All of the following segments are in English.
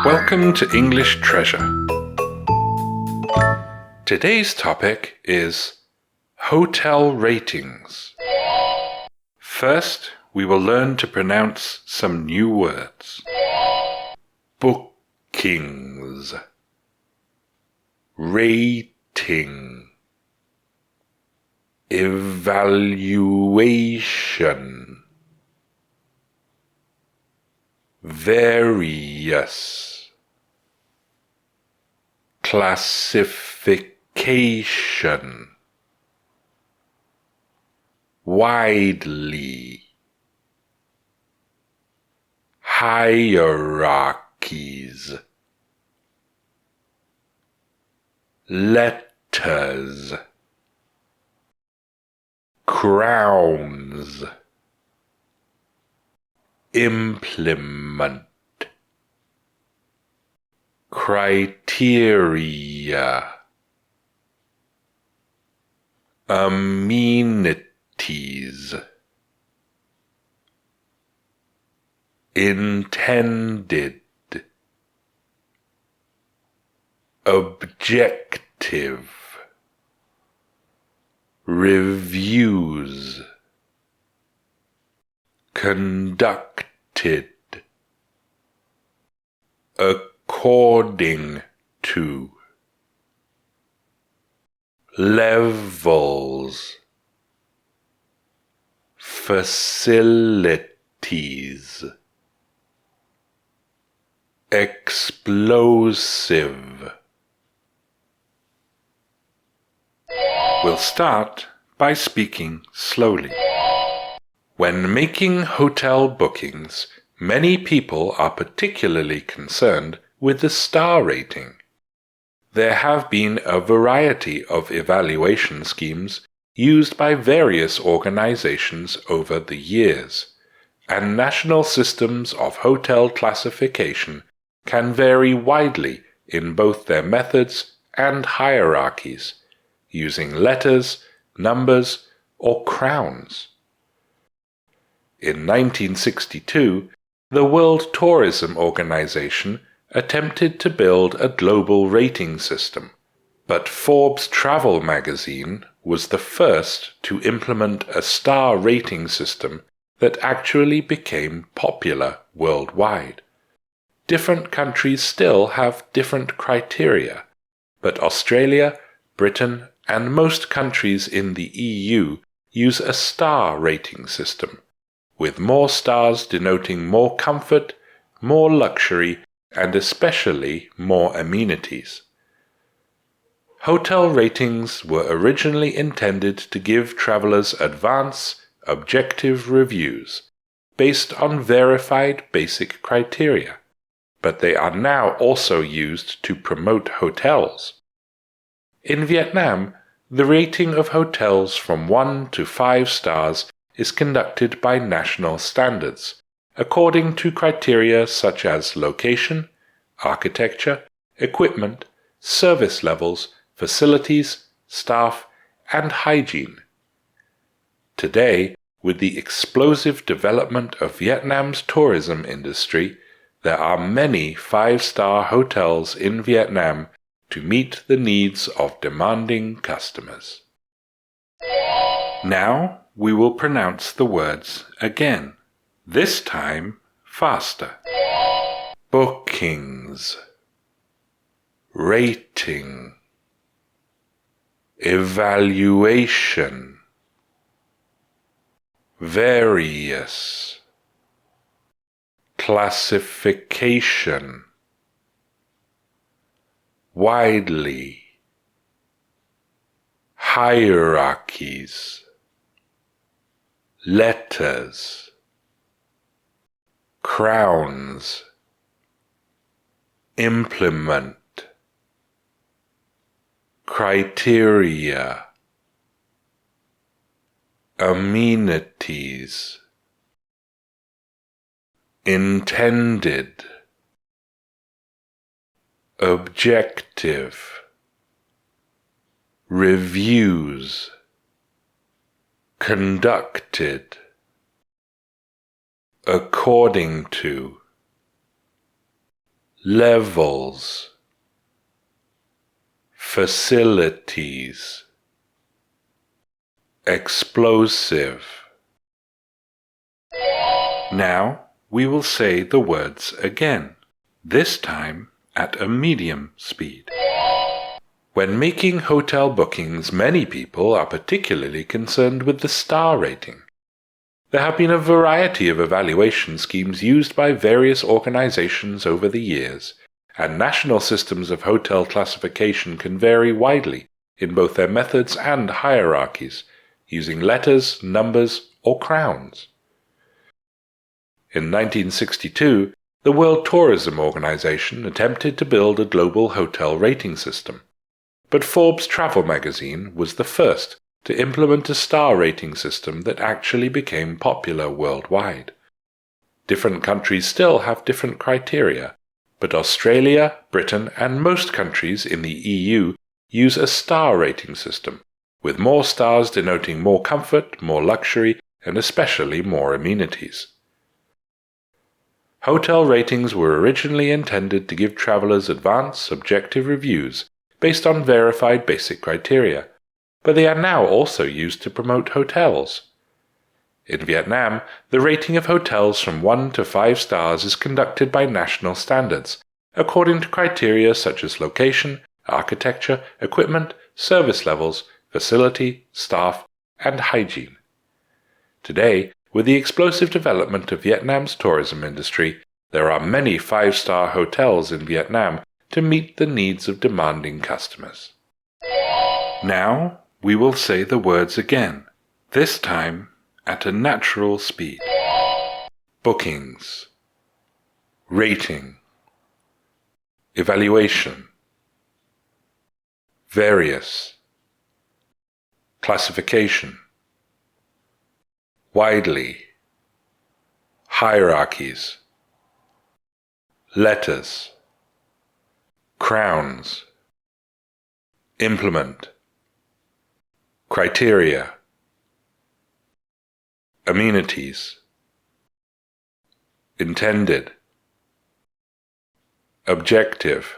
Welcome to English Treasure. Today's topic is hotel ratings. First, we will learn to pronounce some new words. Bookings, rating, evaluation, various, classification, widely, hierarchies, letters, crowns, implement, criteria, amenities, intended, objective, reviews, conducted, according to, levels, facilities, explosive. We'll start by speaking slowly. When making hotel bookings, many people are particularly concerned with the star rating. There have been a variety of evaluation schemes used by various organizations over the years, and national systems of hotel classification can vary widely in both their methods and hierarchies, using letters, numbers, or crowns. In 1962, the World Tourism Organization attempted to build a global rating system, but Forbes Travel Magazine was the first to implement a star rating system that actually became popular worldwide. Different countries still have different criteria, but Australia, Britain, and most countries in the EU use a star rating system, with more stars denoting more comfort, more luxury, and especially more amenities. Hotel ratings were originally intended to give travelers advance, objective reviews based on verified basic criteria, but they are now also used to promote hotels. In Vietnam, the rating of hotels from 1 to 5 stars is conducted by national standards, according to criteria such as location, architecture, equipment, service levels, facilities, staff, and hygiene. Today, with the explosive development of Vietnam's tourism industry, there are many 5-star hotels in Vietnam to meet the needs of demanding customers. Now we will pronounce the words again, this time faster. Bookings, rating, evaluation, various, classification, widely, hierarchies, letters, crowns, implement, criteria, amenities, intended, objective, reviews, conducted, according to, levels, facilities, explosive. Now we will say the words again, this time at a medium speed. When making hotel bookings, many people are particularly concerned with the star rating. There have been a variety of evaluation schemes used by various organizations over the years, and national systems of hotel classification can vary widely in both their methods and hierarchies, using letters, numbers, or crowns. In 1962, the World Tourism Organization attempted to build a global hotel rating system, but Forbes Travel Magazine was the first to implement a star rating system that actually became popular worldwide. Different countries still have different criteria, but Australia, Britain, and most countries in the EU use a star rating system, with more stars denoting more comfort, more luxury, and especially more amenities. Hotel ratings were originally intended to give travelers advanced, objective reviews based on verified basic criteria, but they are now also used to promote hotels. In Vietnam, the rating of hotels from 1 to 5 stars is conducted by national standards, according to criteria such as location, architecture, equipment, service levels, facility, staff, and hygiene. Today, with the explosive development of Vietnam's tourism industry, there are many 5-star hotels in Vietnam to meet the needs of demanding customers. Now we will say the words again, this time at a natural speed. Bookings, rating, evaluation, various, classification, widely, hierarchies, letters, crowns, implement, criteria, amenities, intended, objective,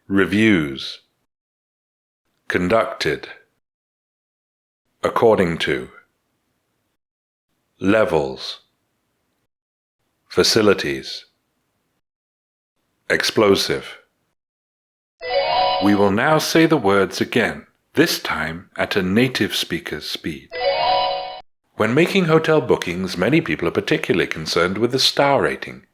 reviews, conducted, according to, levels, facilities, explosive. We will now say the words again, this time at a native speaker's speed. When making hotel bookings, many people are particularly concerned with the star rating.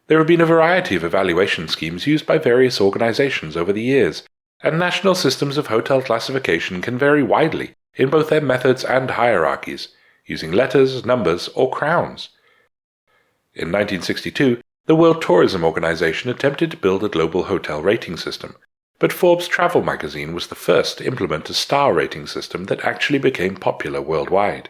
There have been a variety of evaluation schemes used by various organizations over the years, and national systems of hotel classification can vary widely in both their methods and hierarchies, using letters, numbers, or crowns. In 1962, the World Tourism Organization attempted to build a global hotel rating system, but Forbes Travel Magazine was the first to implement a star rating system that actually became popular worldwide.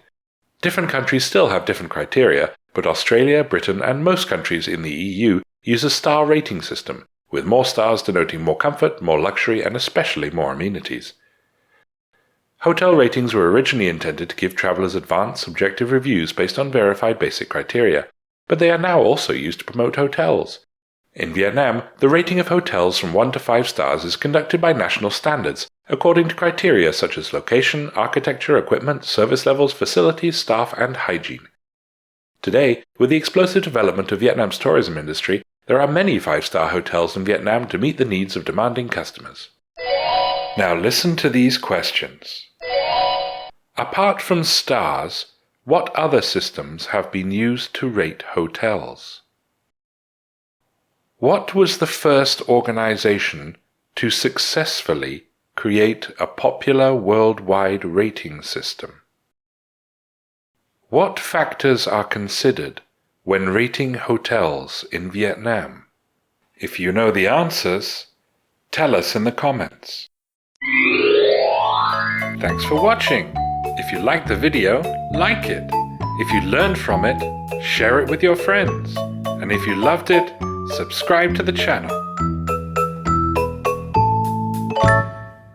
Different countries still have different criteria, but Australia, Britain, and most countries in the EU use a star rating system, with more stars denoting more comfort, more luxury, and especially more amenities. Hotel ratings were originally intended to give travelers advanced, subjective reviews based on verified basic criteria, but they are now also used to promote hotels. In Vietnam, the rating of hotels from 1 to 5 stars is conducted by national standards, according to criteria such as location, architecture, equipment, service levels, facilities, staff, and hygiene. Today, with the explosive development of Vietnam's tourism industry, there are many 5-star hotels in Vietnam to meet the needs of demanding customers. Now listen to these questions. Apart from stars, what other systems have been used to rate hotels? What was the first organization to successfully create a popular worldwide rating system? What factors are considered when rating hotels in Vietnam? If you know the answers, tell us in the comments. Thanks for watching. If you liked the video, like it. If you learned from it, share it with your friends. And if you loved it, subscribe to the channel.